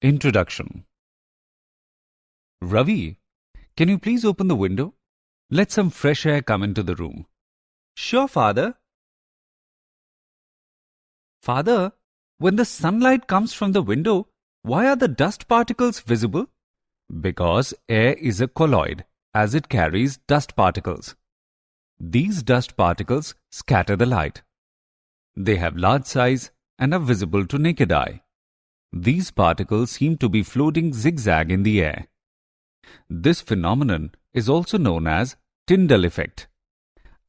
Introduction. Ravi, can you please open the window? Let some fresh air come into the room. Sure, Father. Father, when the sunlight comes from the window, why are the dust particles visible? Because air is a colloid, as it carries dust particles. These dust particles scatter the light. They have large size and are visible to naked eye. These particles seem to be floating zigzag in the air. This phenomenon is also known as Tyndall effect.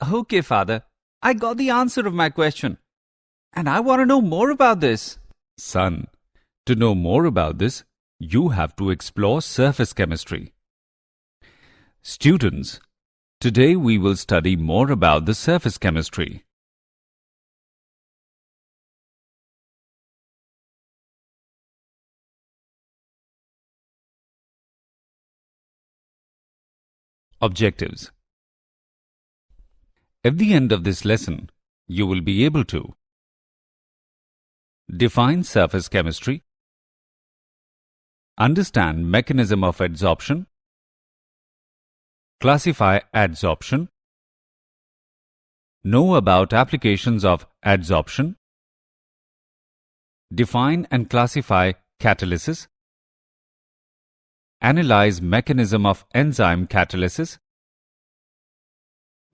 Okay, Father. I got the answer of my question. And I want to know more about this. Son, to know more about this, you have to explore surface chemistry. Students, today we will study more about the surface chemistry. Objectives. At the end of this lesson, you will be able to define surface chemistry, understand mechanism of adsorption, classify adsorption, know about applications of adsorption, define and classify catalysis, analyze mechanism of enzyme catalysis,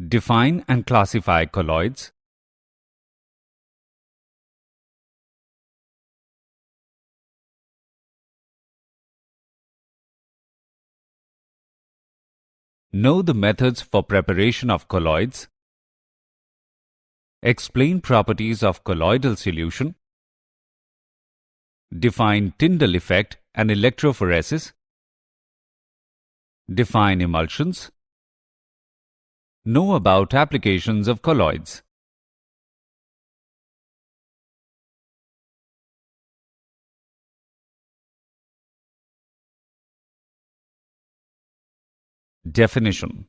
define and classify colloids, know the methods for preparation of colloids, explain properties of colloidal solution, define Tyndall effect and electrophoresis, define emulsions, know about applications of colloids. Definition.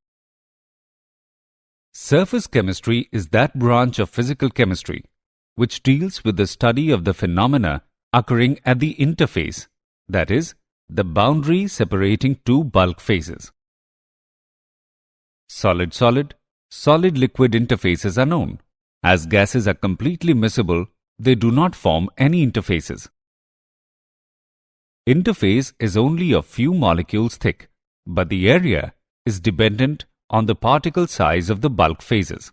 Surface chemistry is that branch of physical chemistry which deals with the study of the phenomena occurring at the interface, that is, the boundary separating two bulk phases. Solid-solid, solid-liquid interfaces are known. As gases are completely miscible, they do not form any interfaces. Interface is only a few molecules thick, but the area is dependent on the particle size of the bulk phases.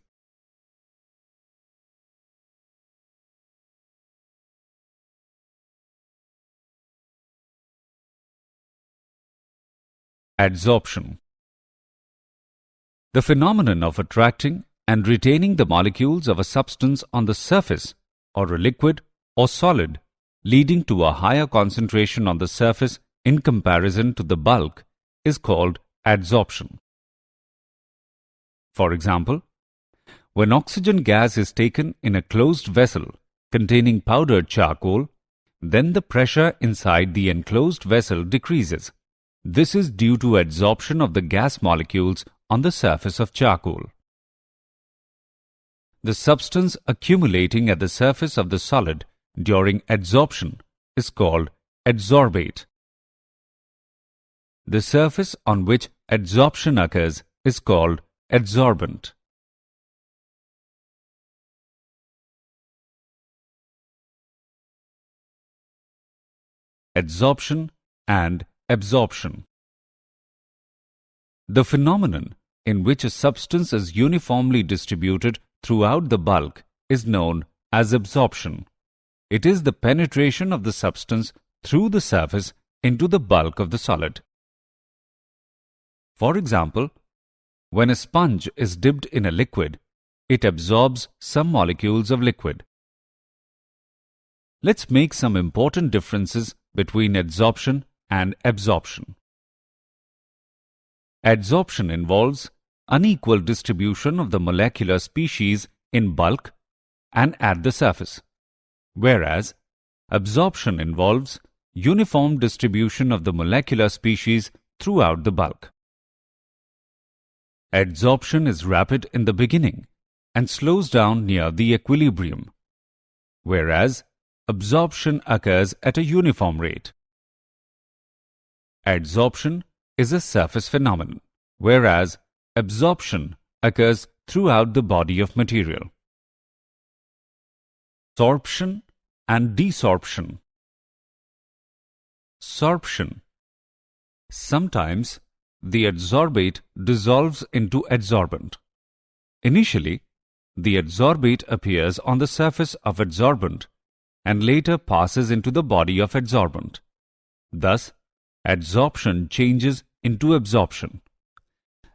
Adsorption. The phenomenon of attracting and retaining the molecules of a substance on the surface, or a liquid or solid, leading to a higher concentration on the surface in comparison to the bulk, is called adsorption. For example, when oxygen gas is taken in a closed vessel containing powdered charcoal, then the pressure inside the enclosed vessel decreases. This is due to adsorption of the gas molecules on the surface of charcoal. The substance accumulating at the surface of the solid during adsorption is called adsorbate. The surface on which adsorption occurs is called adsorbent. Adsorption and absorption. The phenomenon in which a substance is uniformly distributed throughout the bulk is known as absorption. It is the penetration of the substance through the surface into the bulk of the solid. For example, when a sponge is dipped in a liquid, it absorbs some molecules of liquid. Let's make some important differences between adsorption and absorption. Adsorption involves unequal distribution of the molecular species in bulk and at the surface, whereas absorption involves uniform distribution of the molecular species throughout the bulk. Adsorption is rapid in the beginning and slows down near the equilibrium, whereas absorption occurs at a uniform rate. Adsorption is a surface phenomenon, whereas absorption occurs throughout the body of material. Sorption and desorption. Sorption. Sometimes the adsorbate dissolves into adsorbent. Initially, the adsorbate appears on the surface of adsorbent and later passes into the body of adsorbent. Thus, adsorption changes into absorption.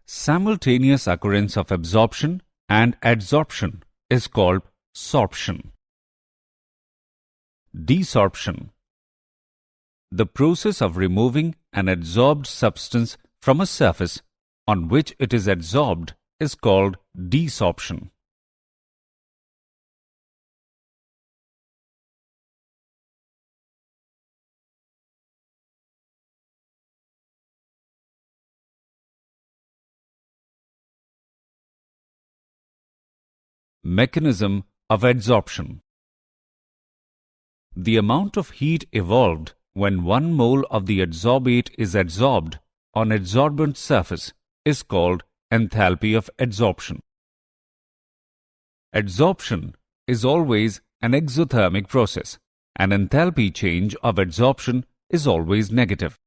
Simultaneous occurrence of absorption and adsorption is called sorption. Desorption. The process of removing an adsorbed substance from a surface on which it is adsorbed is called desorption. Mechanism of adsorption. The amount of heat evolved when 1 mole of the adsorbate is adsorbed on adsorbent surface is called enthalpy of adsorption. Adsorption is always an exothermic process, and enthalpy change of adsorption is always negative.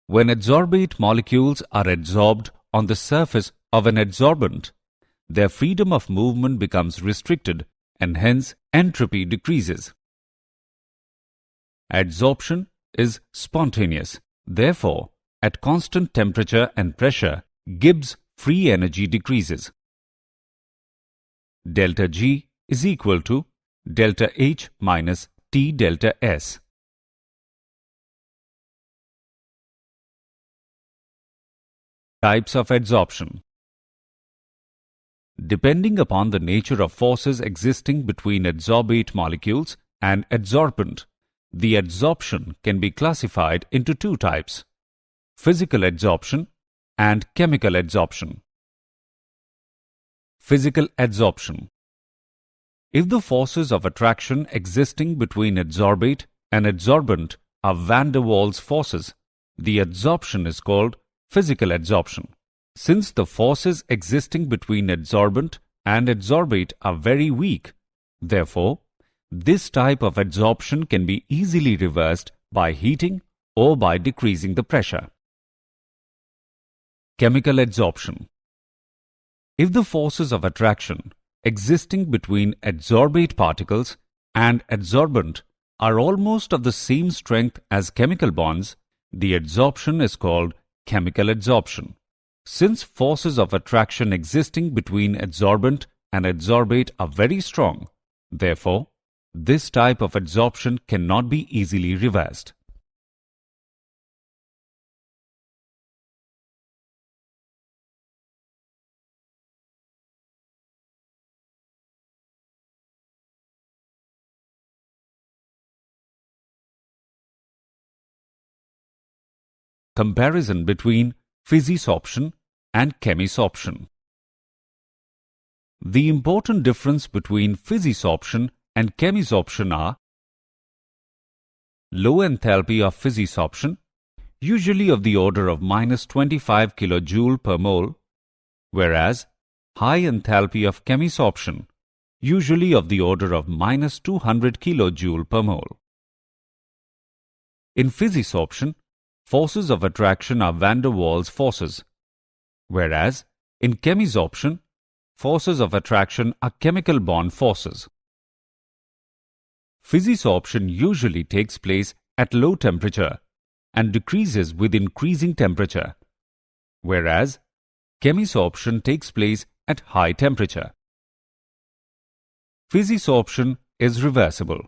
When adsorbate molecules are adsorbed on the surface of an adsorbent, their freedom of movement becomes restricted and hence entropy decreases. Adsorption is spontaneous. Therefore, at constant temperature and pressure, Gibbs free energy decreases. Delta G is equal to delta H minus T delta S. Types of adsorption. Depending upon the nature of forces existing between adsorbate molecules and adsorbent, the adsorption can be classified into 2 types: physical adsorption and chemical adsorption. Physical adsorption. If the forces of attraction existing between adsorbate and adsorbent are van der Waals forces, the adsorption is called physical adsorption. Since the forces existing between adsorbent and adsorbate are very weak, therefore, this type of adsorption can be easily reversed by heating or by decreasing the pressure. Chemical adsorption. If the forces of attraction existing between adsorbate particles and adsorbent are almost of the same strength as chemical bonds, the adsorption is called chemical adsorption. Since forces of attraction existing between adsorbent and adsorbate are very strong, therefore, this type of adsorption cannot be easily reversed. Comparison between physisorption and chemisorption. The important difference between physisorption and chemisorption are: low enthalpy of physisorption, usually of the order of -25 kJ per mole, whereas high enthalpy of chemisorption, usually of the order of -200 kJ per mole. In physisorption, forces of attraction are van der Waals forces, whereas in chemisorption, forces of attraction are chemical bond forces. Physisorption usually takes place at low temperature and decreases with increasing temperature, whereas chemisorption takes place at high temperature. Physisorption is reversible,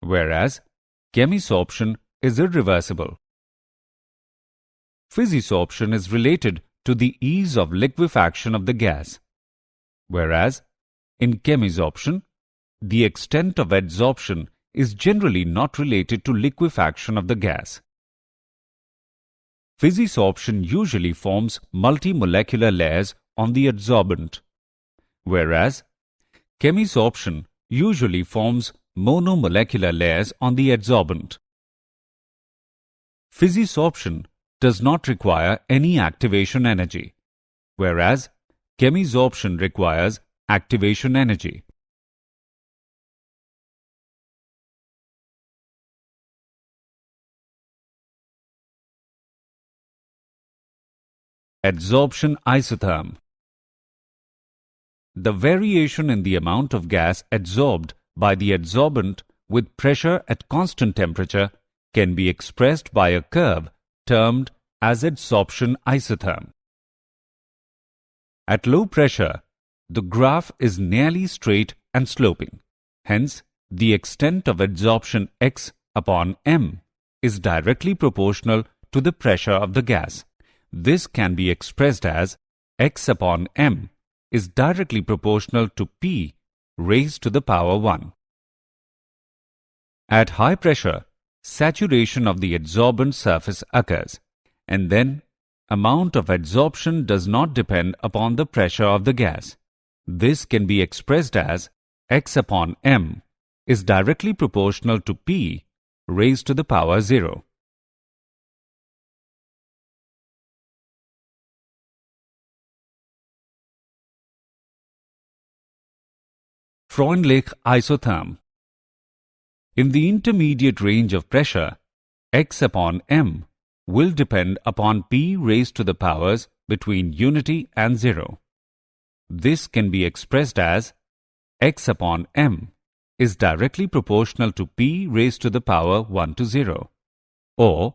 whereas chemisorption is irreversible. Physisorption is related to the ease of liquefaction of the gas, whereas in chemisorption, the extent of adsorption is generally not related to liquefaction of the gas. Physisorption usually forms multimolecular layers on the adsorbent, whereas chemisorption usually forms monomolecular layers on the adsorbent. Physisorption does not require any activation energy, whereas chemisorption requires activation energy. Adsorption isotherm. The variation in the amount of gas adsorbed by the adsorbent with pressure at constant temperature can be expressed by a curve termed as adsorption isotherm. At low pressure, the graph is nearly straight and sloping. Hence, the extent of adsorption x upon m is directly proportional to the pressure of the gas. This can be expressed as x upon m is directly proportional to P raised to the power 1. At high pressure, saturation of the adsorbent surface occurs, and then amount of adsorption does not depend upon the pressure of the gas. This can be expressed as x upon m is directly proportional to P raised to the power 0. Freundlich isotherm. In the intermediate range of pressure, x upon m will depend upon P raised to the powers between unity and 0. This can be expressed as x upon m is directly proportional to P raised to the power 1 to 0, or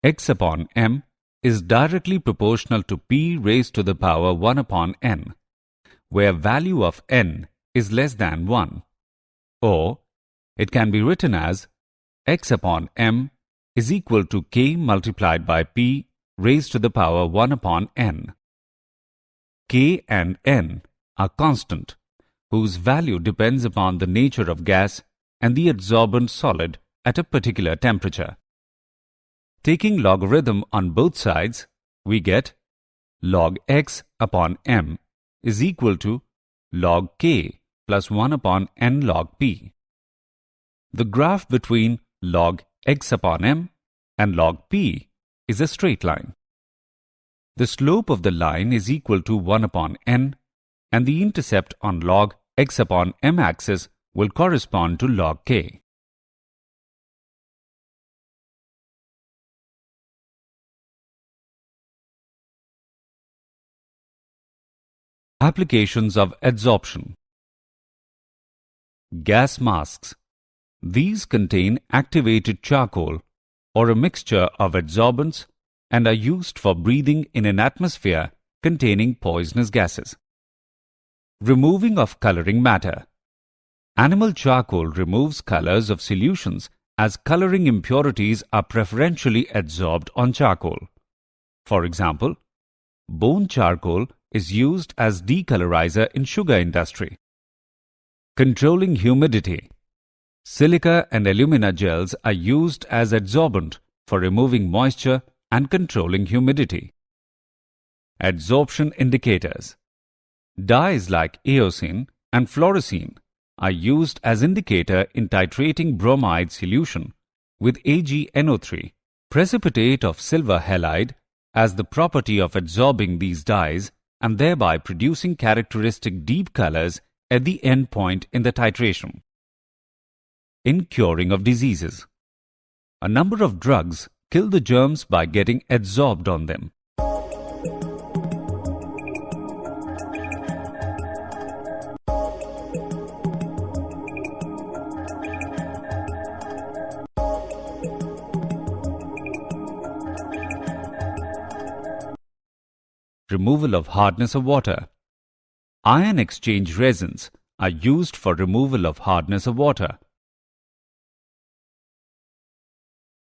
x upon m is directly proportional to P raised to the power 1 upon n, where value of n is less than 1, or it can be written as x upon m is equal to k multiplied by P raised to the power 1 upon n. K and n are constant, whose value depends upon the nature of gas and the adsorbent solid at a particular temperature. Taking logarithm on both sides, we get log x upon m is equal to log k plus 1 upon n log P. The graph between log x upon m and log P is a straight line. The slope of the line is equal to 1 upon n, and the intercept on log x upon m axis will correspond to log k. Applications of adsorption. Gas masks. These contain activated charcoal or a mixture of adsorbents and are used for breathing in an atmosphere containing poisonous gases. Removing of coloring matter. Animal charcoal removes colors of solutions as coloring impurities are preferentially adsorbed on charcoal. For example, bone charcoal is used as decolorizer in sugar industry. Controlling humidity. Silica and alumina gels are used as adsorbent for removing moisture and controlling humidity. Adsorption indicators. Dyes like eosine and fluorescein are used as indicator in titrating bromide solution with AgNO3. Precipitate of silver halide has the property of adsorbing these dyes and thereby producing characteristic deep colors at the end point in the titration. In curing of diseases. A number of drugs kill the germs by getting adsorbed on them. Removal of hardness of water. Ion exchange resins are used for removal of hardness of water.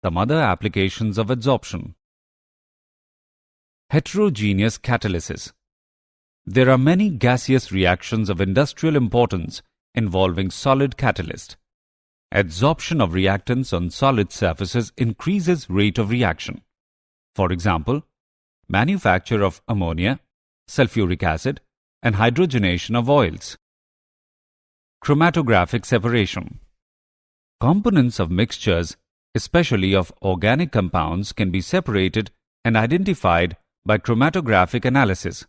Some other applications of adsorption. Heterogeneous catalysis. There are many gaseous reactions of industrial importance involving solid catalyst. Adsorption of reactants on solid surfaces increases rate of reaction. For example, manufacture of ammonia, sulfuric acid, and hydrogenation of oils. Chromatographic separation. Components of mixtures especially of organic compounds, can be separated and identified by chromatographic analysis,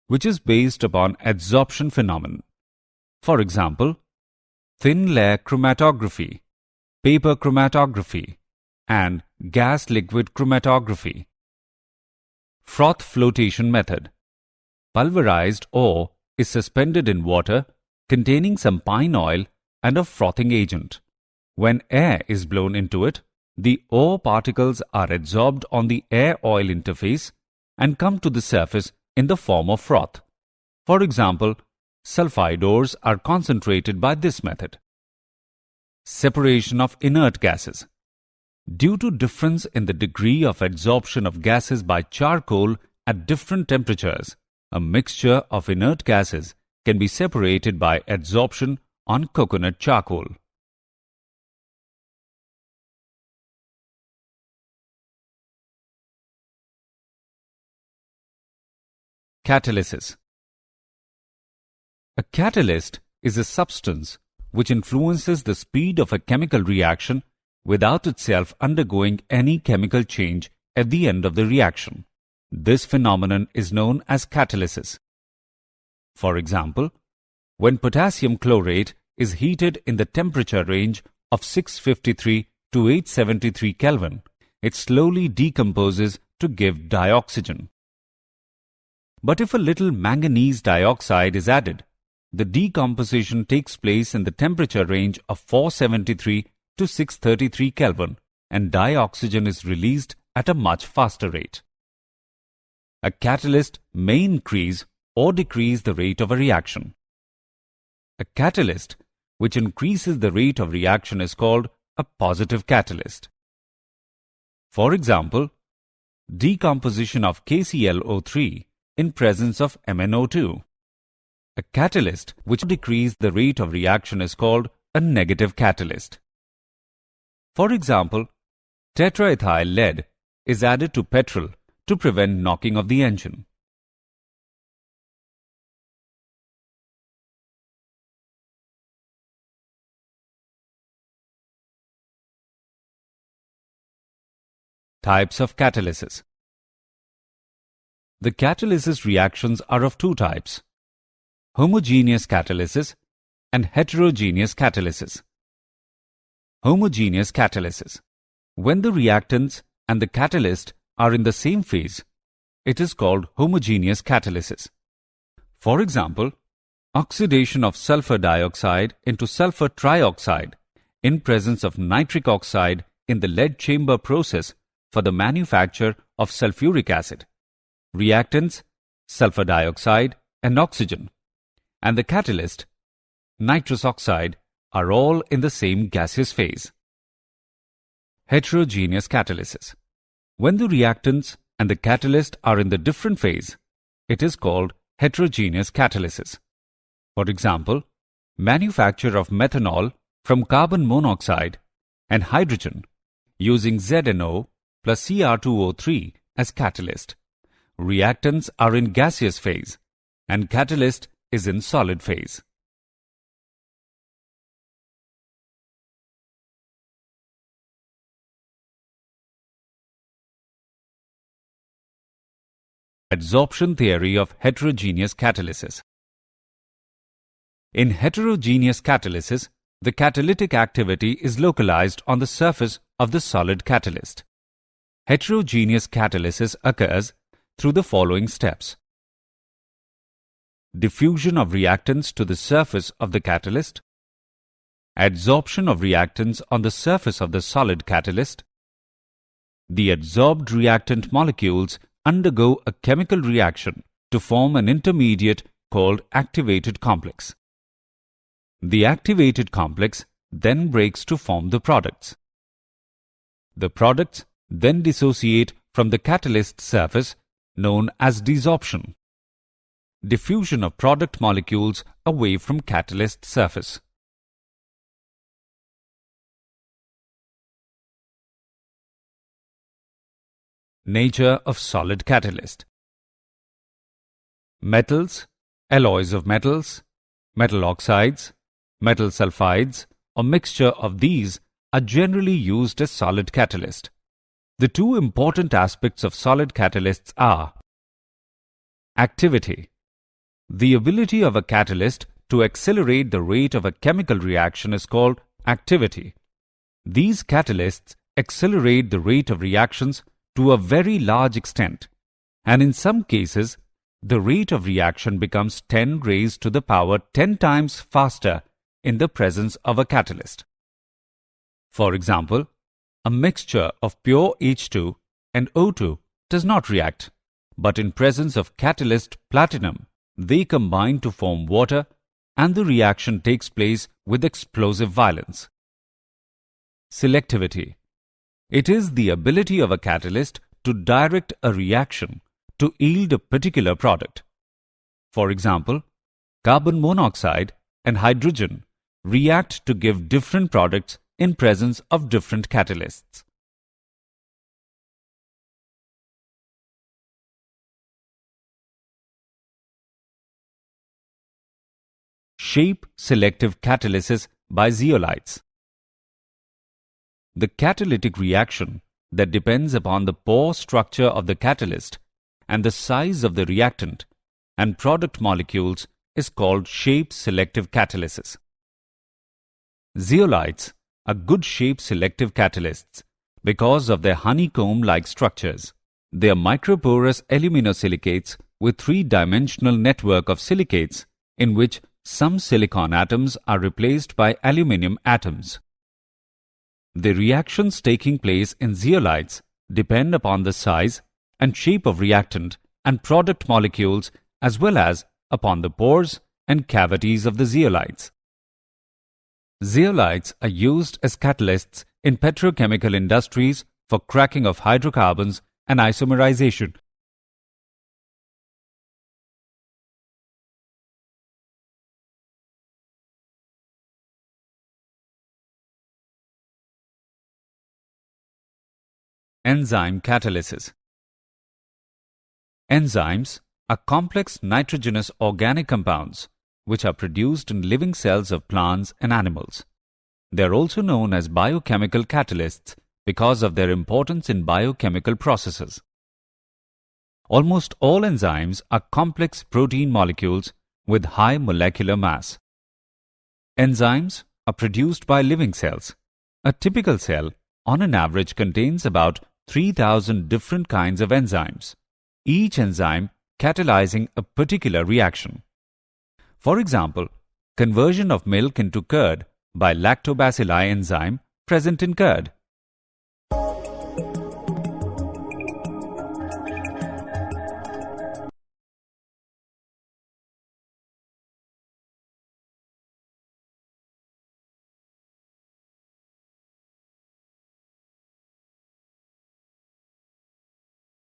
which is based upon adsorption phenomenon. For example, thin layer chromatography, paper chromatography, and gas-liquid chromatography. Froth flotation method. Pulverized ore is suspended in water containing some pine oil and a frothing agent. When air is blown into it, the ore particles are adsorbed on the air-oil interface and come to the surface in the form of froth. For example, sulfide ores are concentrated by this method. Separation of inert gases. Due to difference in the degree of adsorption of gases by charcoal at different temperatures, a mixture of inert gases can be separated by adsorption on coconut charcoal. Catalysis. A catalyst is a substance which influences the speed of a chemical reaction without itself undergoing any chemical change at the end of the reaction. This phenomenon is known as catalysis. For example, when potassium chlorate is heated in the temperature range of 653 to 873 Kelvin, it slowly decomposes to give dioxygen. But if a little manganese dioxide is added, the decomposition takes place in the temperature range of 473 to 633 Kelvin, and dioxygen is released at a much faster rate. A catalyst may increase or decrease the rate of a reaction. A catalyst which increases the rate of reaction is called a positive catalyst. For example, decomposition of KClO3 in presence of MnO2. A catalyst which decreases the rate of reaction is called a negative catalyst. For example, tetraethyl lead is added to petrol to prevent knocking of the engine. Types of catalysis. The catalysis reactions are of two types: homogeneous catalysis and heterogeneous catalysis. Homogeneous catalysis. When the reactants and the catalyst are in the same phase, it is called homogeneous catalysis. For example, oxidation of sulfur dioxide into sulfur trioxide in presence of nitric oxide in the lead chamber process for the manufacture of sulfuric acid. Reactants, sulfur dioxide and oxygen, and the catalyst, nitrous oxide, are all in the same gaseous phase. Heterogeneous catalysis. When the reactants and the catalyst are in the different phase, it is called heterogeneous catalysis. For example, manufacture of methanol from carbon monoxide and hydrogen using ZNO plus Cr2O3 as catalyst. Reactants are in gaseous phase and catalyst is in solid phase. Adsorption theory of heterogeneous catalysis. In heterogeneous catalysis, the catalytic activity is localized on the surface of the solid catalyst. Heterogeneous catalysis occurs through the following steps: diffusion of reactants to the surface of the catalyst, adsorption of reactants on the surface of the solid catalyst. The adsorbed reactant molecules undergo a chemical reaction to form an intermediate called activated complex. The activated complex then breaks to form the products. The products then dissociate from the catalyst surface, known as desorption. Diffusion of product molecules away from catalyst surface. Nature of solid catalyst. Metals, alloys of metals, metal oxides, metal sulfides, or mixture of these are generally used as solid catalyst. The two important aspects of solid catalysts are activity. The ability of a catalyst to accelerate the rate of a chemical reaction is called activity. These catalysts accelerate the rate of reactions to a very large extent, and in some cases, the rate of reaction becomes 10 raised to the power 10 times faster in the presence of a catalyst. For example, a mixture of pure H2 and O2 does not react, but in presence of catalyst platinum, they combine to form water and the reaction takes place with explosive violence. Selectivity. It is the ability of a catalyst to direct a reaction to yield a particular product. For example, carbon monoxide and hydrogen react to give different products in presence of different catalysts. Shape-selective catalysis by zeolites. The catalytic reaction that depends upon the pore structure of the catalyst and the size of the reactant and product molecules is called shape-selective catalysis. Zeolites are good shape-selective catalysts because of their honeycomb-like structures. They are microporous aluminosilicates with three-dimensional network of silicates in which some silicon atoms are replaced by aluminium atoms. The reactions taking place in zeolites depend upon the size and shape of reactant and product molecules as well as upon the pores and cavities of the zeolites. Zeolites are used as catalysts in petrochemical industries for cracking of hydrocarbons and isomerization. Enzyme catalysis. Enzymes are complex nitrogenous organic compounds which are produced in living cells of plants and animals. They are also known as biochemical catalysts because of their importance in biochemical processes. Almost all enzymes are complex protein molecules with high molecular mass. Enzymes are produced by living cells. A typical cell, on an average, contains about 3,000 different kinds of enzymes, each enzyme catalyzing a particular reaction. For example, conversion of milk into curd by lactobacilli enzyme present in curd.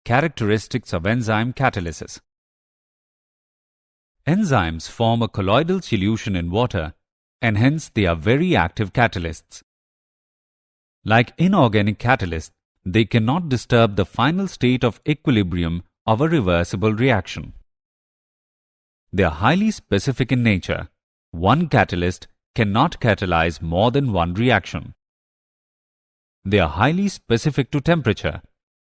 Characteristics of enzyme catalysis. Enzymes form a colloidal solution in water and hence they are very active catalysts. Like inorganic catalysts, they cannot disturb the final state of equilibrium of a reversible reaction. They are highly specific in nature. One catalyst cannot catalyze more than one reaction. They are highly specific to temperature.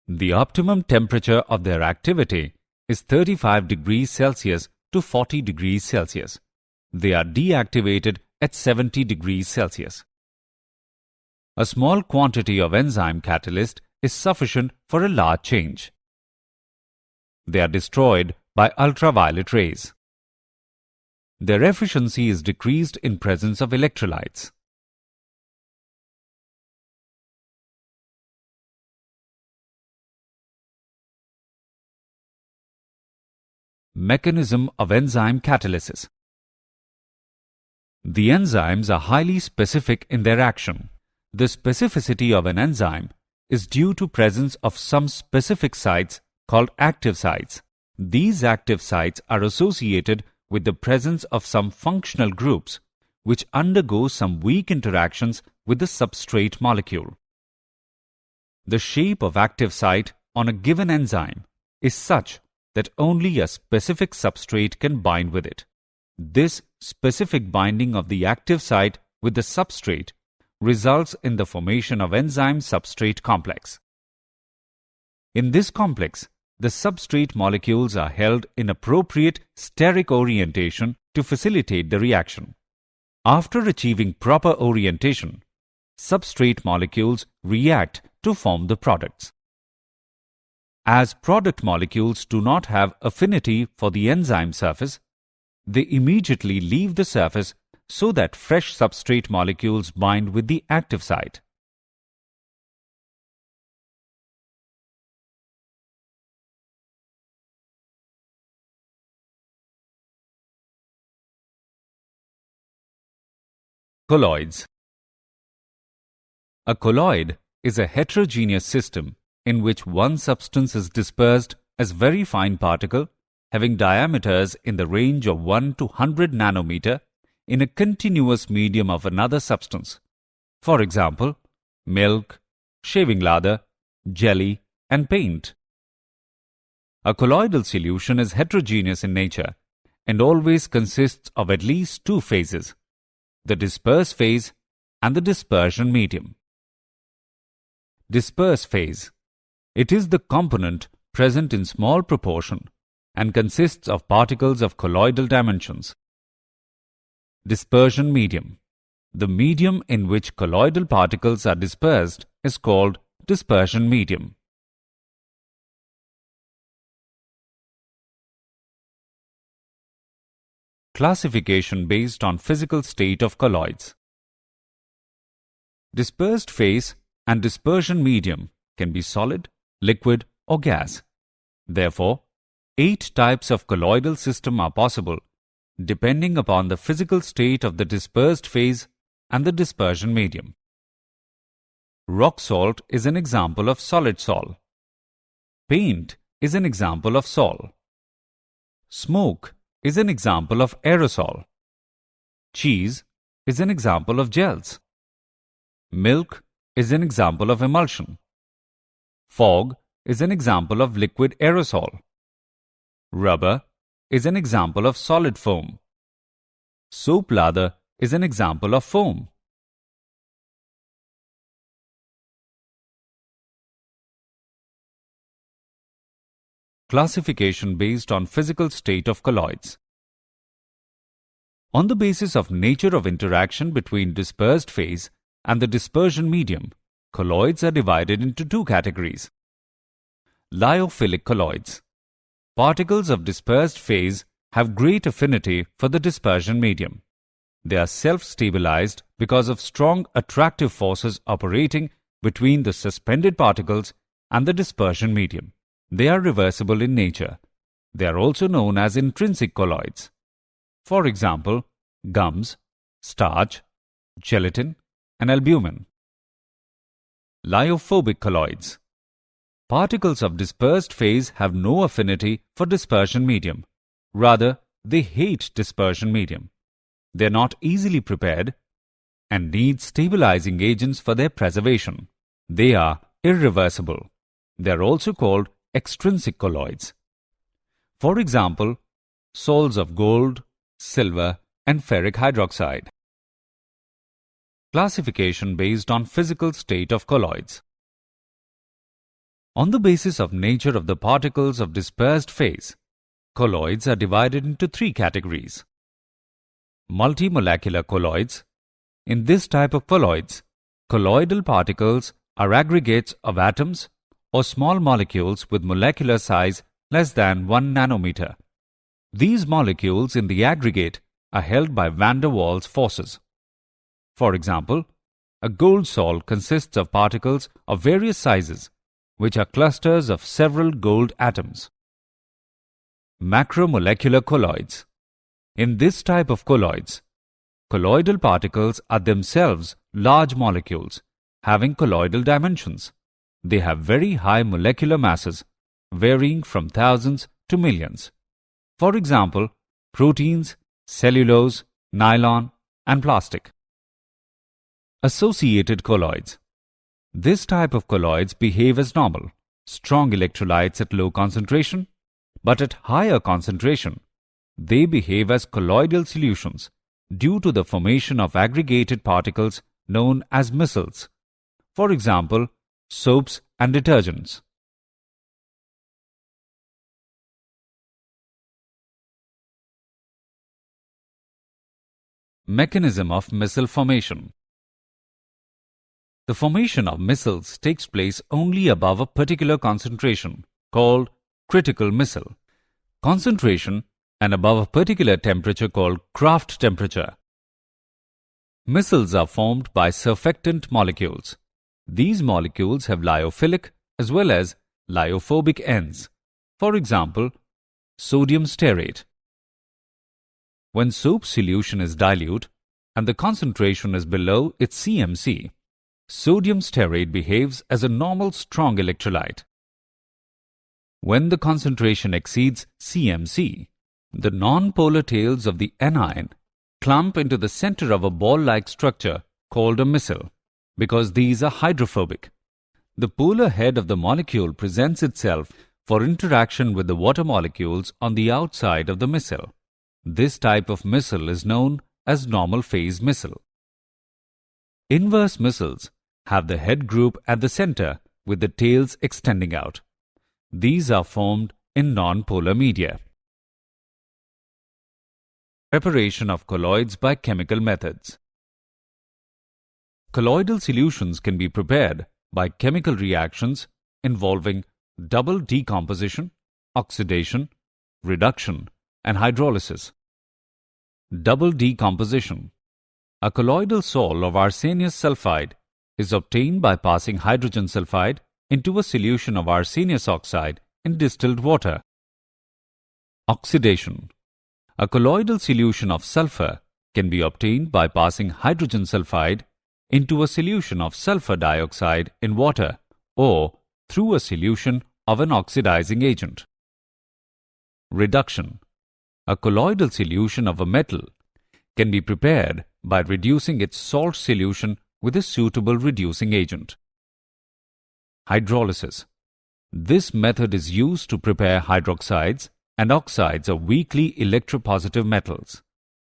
The optimum temperature of their activity is 35 degrees Celsius to 40 degrees Celsius. They are deactivated at 70 degrees Celsius. A small quantity of enzyme catalyst is sufficient for a large change. They are destroyed by ultraviolet rays. Their efficiency is decreased in presence of electrolytes. Mechanism of enzyme catalysis. The enzymes are highly specific in their action. The specificity of an enzyme is due to presence of some specific sites called active sites. These active sites are associated with the presence of some functional groups which undergo some weak interactions with the substrate molecule. The shape of active site on a given enzyme is such that only a specific substrate can bind with it. This specific binding of the active site with the substrate results in the formation of enzyme-substrate complex. In this complex, the substrate molecules are held in appropriate steric orientation to facilitate the reaction. After achieving proper orientation, substrate molecules react to form the products. As product molecules do not have affinity for the enzyme surface, they immediately leave the surface so that fresh substrate molecules bind with the active site. Colloids. A colloid is a heterogeneous system in which one substance is dispersed as very fine particle having diameters in the range of 1 to 100 nanometer in a continuous medium of another substance. For example, milk, shaving lather, jelly, and paint. A colloidal solution is heterogeneous in nature and always consists of at least two phases, the disperse phase and the dispersion medium. Disperse phase. It is the component present in small proportion and consists of particles of colloidal dimensions. Dispersion medium. The medium in which colloidal particles are dispersed is called dispersion medium. Classification based on physical state of colloids. Dispersed phase and dispersion medium can be solid, liquid, or gas. Therefore, 8 types of colloidal system are possible depending upon the physical state of the dispersed phase and the dispersion medium. Rock salt is an example of solid sol. Paint is an example of sol. Smoke is an example of aerosol. Cheese is an example of gels. Milk is an example of emulsion. Fog is an example of liquid aerosol. Rubber is an example of solid foam. Soap lather is an example of foam. Classification based on physical state of colloids. On the basis of nature of interaction between dispersed phase and the dispersion medium, colloids are divided into two categories. Lyophilic colloids. Particles of dispersed phase have great affinity for the dispersion medium. They are self-stabilized because of strong attractive forces operating between the suspended particles and the dispersion medium. They are reversible in nature. They are also known as intrinsic colloids. For example, gums, starch, gelatin, and albumin. Lyophobic colloids. Particles of dispersed phase have no affinity for dispersion medium. Rather, they hate dispersion medium. They are not easily prepared and need stabilizing agents for their preservation. They are irreversible. They are also called extrinsic colloids. For example, salts of gold, silver, and ferric hydroxide. Classification based on physical state of colloids. On the basis of nature of the particles of dispersed phase, colloids are divided into 3 categories. Multimolecular colloids. In this type of colloids, colloidal particles are aggregates of atoms or small molecules with molecular size less than 1 nanometer. These molecules in the aggregate are held by van der Waals forces. For example, a gold salt consists of particles of various sizes, which are clusters of several gold atoms. Macromolecular colloids. In this type of colloids, colloidal particles are themselves large molecules having colloidal dimensions. They have very high molecular masses, varying from thousands to millions. For example, proteins, cellulose, nylon, and plastic. Associated colloids. This type of colloids behave as normal, strong electrolytes at low concentration, but at higher concentration, they behave as colloidal solutions due to the formation of aggregated particles known as micelles. For example, soaps and detergents. Mechanism of micelle formation. The formation of micelles takes place only above a particular concentration, called critical micelle concentration, and above a particular temperature called Kraft temperature. Micelles are formed by surfactant molecules. These molecules have lyophilic as well as lyophobic ends. For example, sodium stearate. When soap solution is dilute and the concentration is below its CMC, sodium stearate behaves as a normal strong electrolyte. When the concentration exceeds CMC, the non-polar tails of the anion clump into the center of a ball-like structure called a micelle because these are hydrophobic. The polar head of the molecule presents itself for interaction with the water molecules on the outside of the micelle. This type of micelle is known as normal phase micelle. Inverse micelles have the head group at the center with the tails extending out. These are formed in non-polar media. Preparation of colloids by chemical methods. Colloidal solutions can be prepared by chemical reactions involving double decomposition, oxidation, reduction, and hydrolysis. Double decomposition. A colloidal sol of arsenious sulfide is obtained by passing hydrogen sulfide into a solution of arsenious oxide in distilled water. Oxidation. A colloidal solution of sulfur can be obtained by passing hydrogen sulfide into a solution of sulfur dioxide in water or through a solution of an oxidizing agent. Reduction. A colloidal solution of a metal can be prepared by reducing its salt solution with a suitable reducing agent. Hydrolysis. This method is used to prepare hydroxides and oxides of weakly electropositive metals.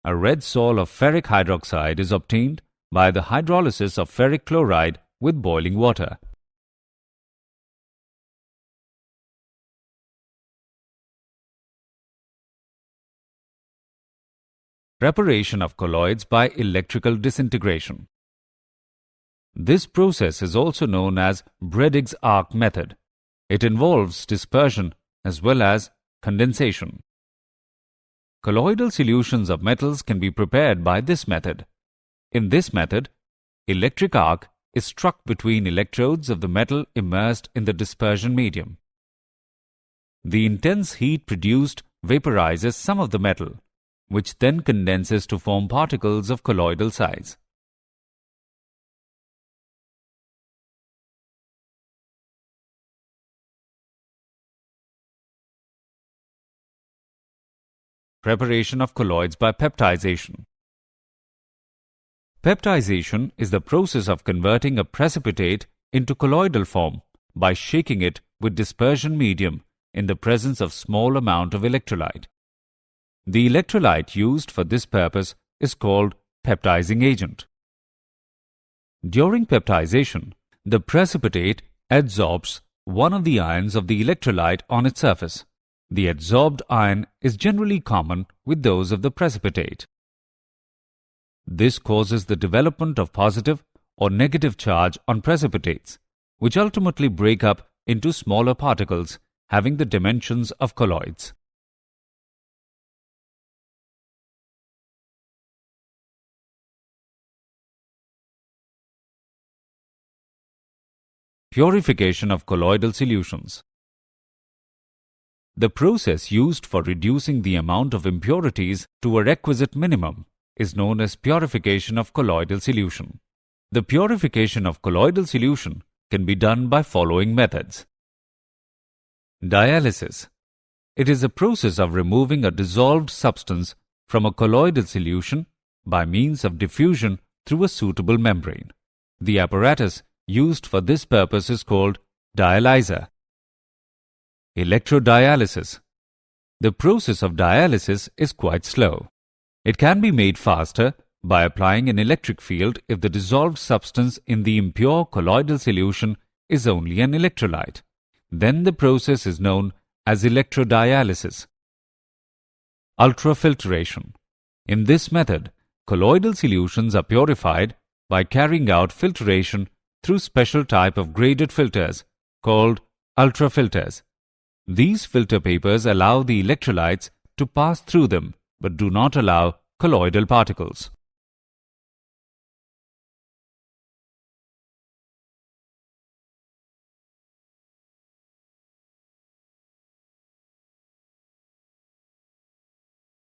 A red sol of ferric hydroxide is obtained by the hydrolysis of ferric chloride with boiling water. Preparation of colloids by electrical disintegration. This process is also known as Bredig's arc method. It involves dispersion as well as condensation. Colloidal solutions of metals can be prepared by this method. In this method, electric arc is struck between electrodes of the metal immersed in the dispersion medium. The intense heat produced vaporizes some of the metal, which then condenses to form particles of colloidal size. Preparation of colloids by peptization. Peptization is the process of converting a precipitate into colloidal form by shaking it with dispersion medium in the presence of small amount of electrolyte. The electrolyte used for this purpose is called peptizing agent. During peptization, the precipitate adsorbs one of the ions of the electrolyte on its surface. The adsorbed ion is generally common with those of the precipitate. This causes the development of positive or negative charge on precipitates, which ultimately break up into smaller particles having the dimensions of colloids. Purification of colloidal solutions. The process used for reducing the amount of impurities to a requisite minimum is known as purification of colloidal solution. The purification of colloidal solution can be done by following methods. Dialysis. It is a process of removing a dissolved substance from a colloidal solution by means of diffusion through a suitable membrane. The apparatus used for this purpose is called dialyzer. Electrodialysis. The process of dialysis is quite slow. It can be made faster by applying an electric field if the dissolved substance in the impure colloidal solution is only an electrolyte. Then the process is known as electrodialysis. Ultrafiltration. In this method, colloidal solutions are purified by carrying out filtration through special type of graded filters called ultrafilters. These filter papers allow the electrolytes to pass through them but do not allow colloidal particles.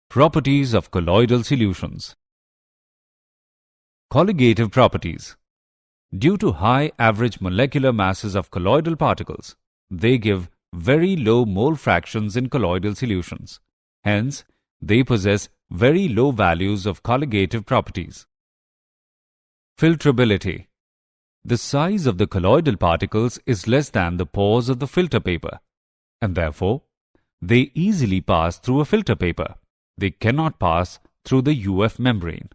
Properties of colloidal solutions. Colligative properties. Due to high average molecular masses of colloidal particles, they give very low mole fractions in colloidal solutions. Hence, they possess very low values of colligative properties. Filtrability. The size of the colloidal particles is less than the pores of the filter paper, and therefore, they easily pass through a filter paper. They cannot pass through the UF membrane.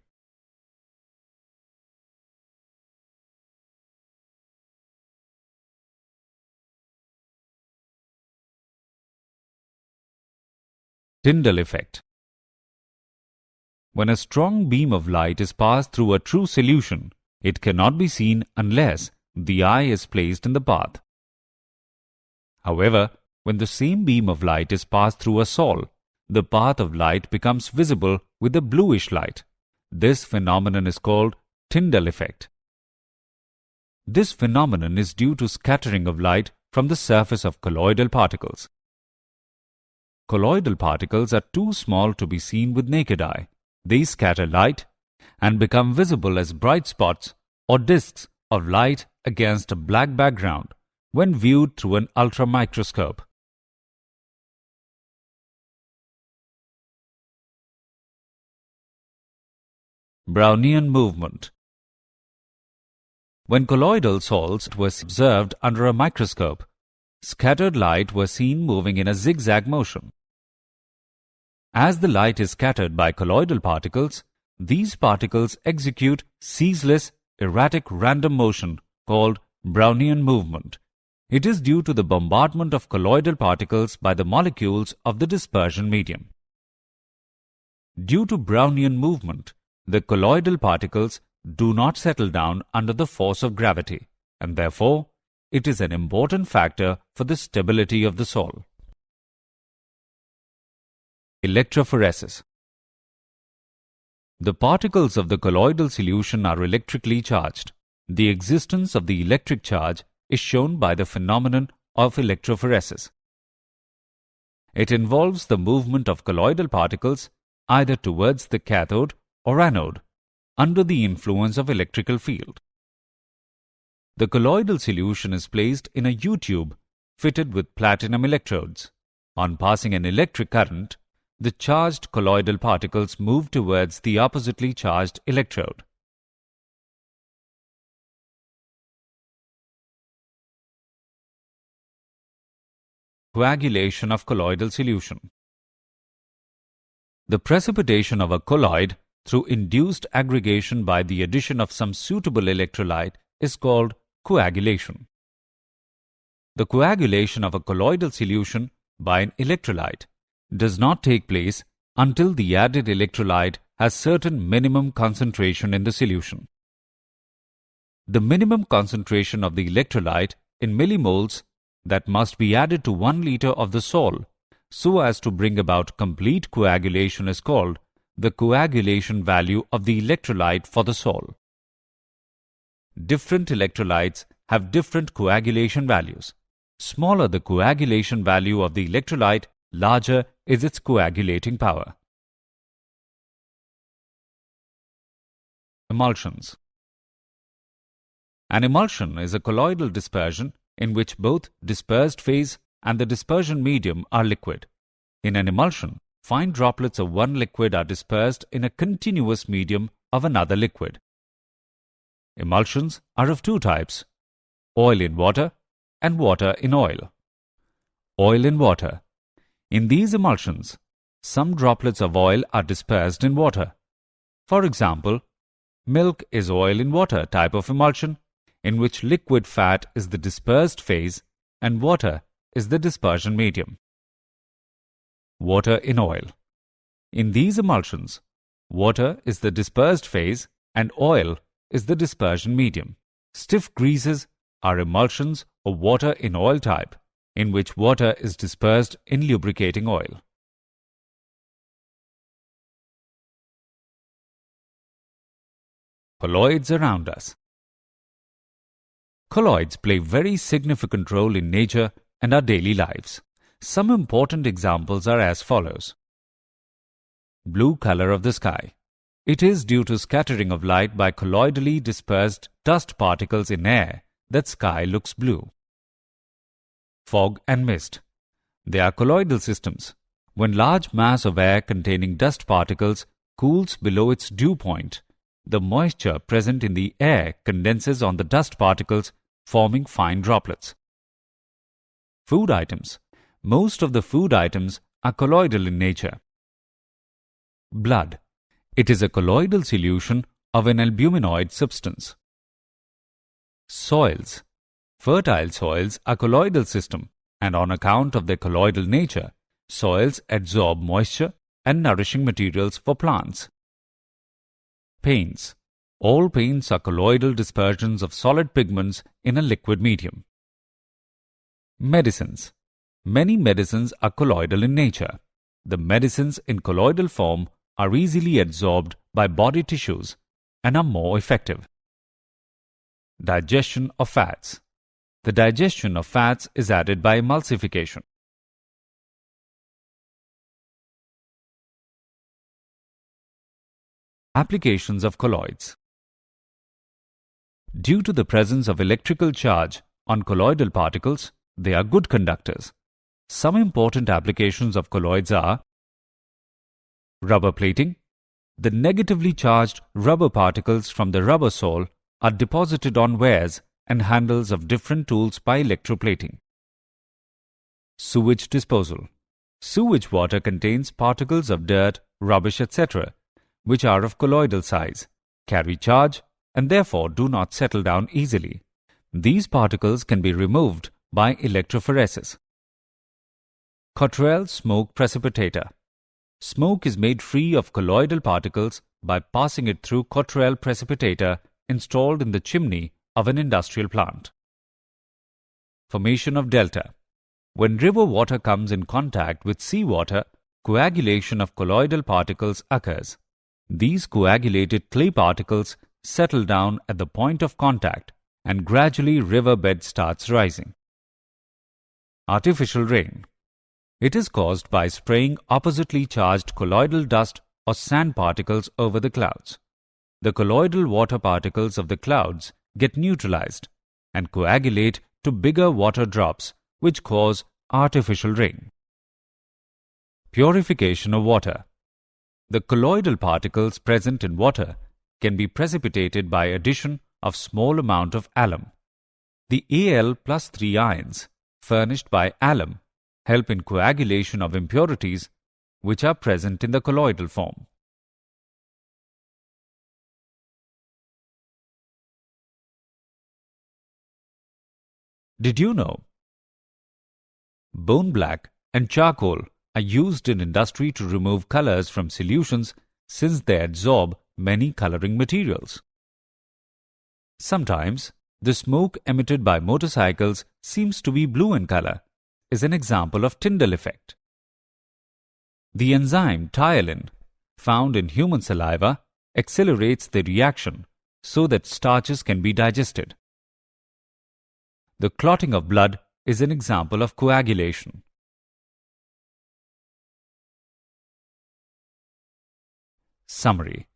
Tyndall effect. When a strong beam of light is passed through a true solution, it cannot be seen unless the eye is placed in the path. However, when the same beam of light is passed through a sol, the path of light becomes visible with a bluish light. This phenomenon is called Tyndall effect. This phenomenon is due to scattering of light from the surface of colloidal particles. Colloidal particles are too small to be seen with naked eye. They scatter light and become visible as bright spots or disks of light against a black background when viewed through an ultramicroscope. Brownian movement. When colloidal salts were observed under a microscope, scattered light was seen moving in a zigzag motion. As the light is scattered by colloidal particles, these particles execute ceaseless, erratic random motion called Brownian movement. It is due to the bombardment of colloidal particles by the molecules of the dispersion medium. Due to Brownian movement, the colloidal particles do not settle down under the force of gravity, and therefore, it is an important factor for the stability of the sol. Electrophoresis. The particles of the colloidal solution are electrically charged. The existence of the electric charge is shown by the phenomenon of electrophoresis. It involves the movement of colloidal particles either towards the cathode or anode under the influence of electrical field. The colloidal solution is placed in a U-tube fitted with platinum electrodes. On passing an electric current, the charged colloidal particles move towards the oppositely charged electrode. Coagulation of colloidal solution. The precipitation of a colloid through induced aggregation by the addition of some suitable electrolyte is called coagulation. The coagulation of a colloidal solution by an electrolyte does not take place until the added electrolyte has certain minimum concentration in the solution. The minimum concentration of the electrolyte in millimoles that must be added to 1 liter of the sol so as to bring about complete coagulation is called the coagulation value of the electrolyte for the sol. Different electrolytes have different coagulation values. Smaller the coagulation value of the electrolyte, larger is its coagulating power. Emulsions. An emulsion is a colloidal dispersion in which both dispersed phase and the dispersion medium are liquid. In an emulsion, fine droplets of one liquid are dispersed in a continuous medium of another liquid. Emulsions are of two types: oil in water and water in oil. Oil in water. In these emulsions, some droplets of oil are dispersed in water. For example, milk is oil in water type of emulsion, in which liquid fat is the dispersed phase and water is the dispersion medium. Water in oil. In these emulsions, water is the dispersed phase and oil is the dispersion medium. Stiff greases are emulsions of water in oil type, in which water is dispersed in lubricating oil. Colloids around us. Colloids play very significant role in nature and our daily lives. Some important examples are as follows. Blue color of the sky. It is due to scattering of light by colloidally dispersed dust particles in air that sky looks blue. Fog and mist. They are colloidal systems. When large mass of air containing dust particles cools below its dew point, the moisture present in the air condenses on the dust particles, forming fine droplets. Food items. Most of the food items are colloidal in nature. Blood. It is a colloidal solution of an albuminoid substance. Soils. Fertile soils are colloidal system, and on account of their colloidal nature, soils absorb moisture and nourishing materials for plants. Paints. All paints are colloidal dispersions of solid pigments in a liquid medium. Medicines. Many medicines are colloidal in nature. The medicines in colloidal form are easily absorbed by body tissues and are more effective. Digestion of fats. The digestion of fats is aided by emulsification. Applications of colloids. Due to the presence of electrical charge on colloidal particles, they are good conductors. Some important applications of colloids are rubber plating. The negatively charged rubber particles from the rubber sole are deposited on wares and handles of different tools by electroplating. Sewage disposal. Sewage water contains particles of dirt, rubbish, etc., which are of colloidal size, carry charge, and therefore do not settle down easily. These particles can be removed by electrophoresis. Cottrell smoke precipitator. Smoke is made free of colloidal particles by passing it through Cottrell precipitator installed in the chimney of an industrial plant. Formation of delta. When river water comes in contact with seawater, coagulation of colloidal particles occurs. These coagulated clay particles settle down at the point of contact and gradually river bed starts rising. Artificial rain. It is caused by spraying oppositely charged colloidal dust or sand particles over the clouds. The colloidal water particles of the clouds get neutralized and coagulate to bigger water drops which cause artificial rain. Purification of water. The colloidal particles present in water can be precipitated by addition of small amount of alum. The Al+3 ions furnished by alum help in coagulation of impurities which are present in the colloidal form. Did you know? Bone black and charcoal are used in industry to remove colors from solutions since they absorb many coloring materials. Sometimes, the smoke emitted by motorcycles seems to be blue in color, is an example of Tyndall effect. The enzyme tyalin, found in human saliva, accelerates the reaction so that starches can be digested. The clotting of blood is an example of coagulation. Summary.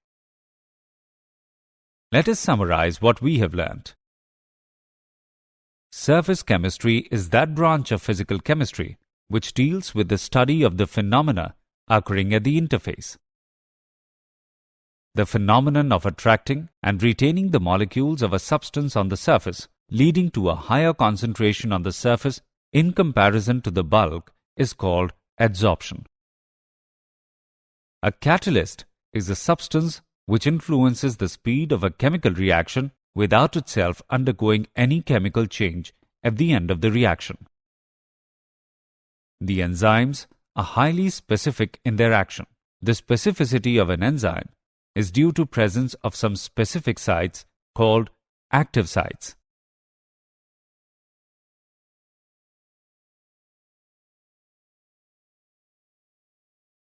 Let us summarize what we have learnt. Surface chemistry is that branch of physical chemistry which deals with the study of the phenomena occurring at the interface. The phenomenon of attracting and retaining the molecules of a substance on the surface, leading to a higher concentration on the surface in comparison to the bulk, is called adsorption. A catalyst is a substance which influences the speed of a chemical reaction without itself undergoing any chemical change at the end of the reaction. The enzymes are highly specific in their action. The specificity of an enzyme is due to presence of some specific sites called active sites.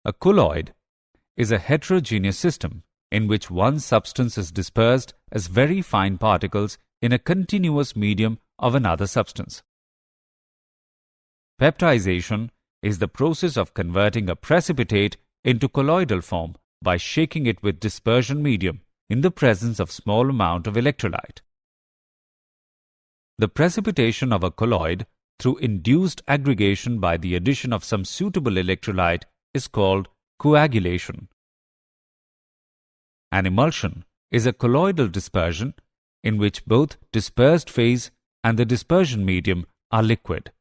A colloid is a heterogeneous system in which one substance is dispersed as very fine particles in a continuous medium of another substance. Peptidization is the process of converting a precipitate into colloidal form by shaking it with dispersion medium in the presence of small amount of electrolyte. The precipitation of a colloid through induced aggregation by the addition of some suitable electrolyte is called coagulation. An emulsion is a colloidal dispersion in which both dispersed phase and the dispersion medium are liquid.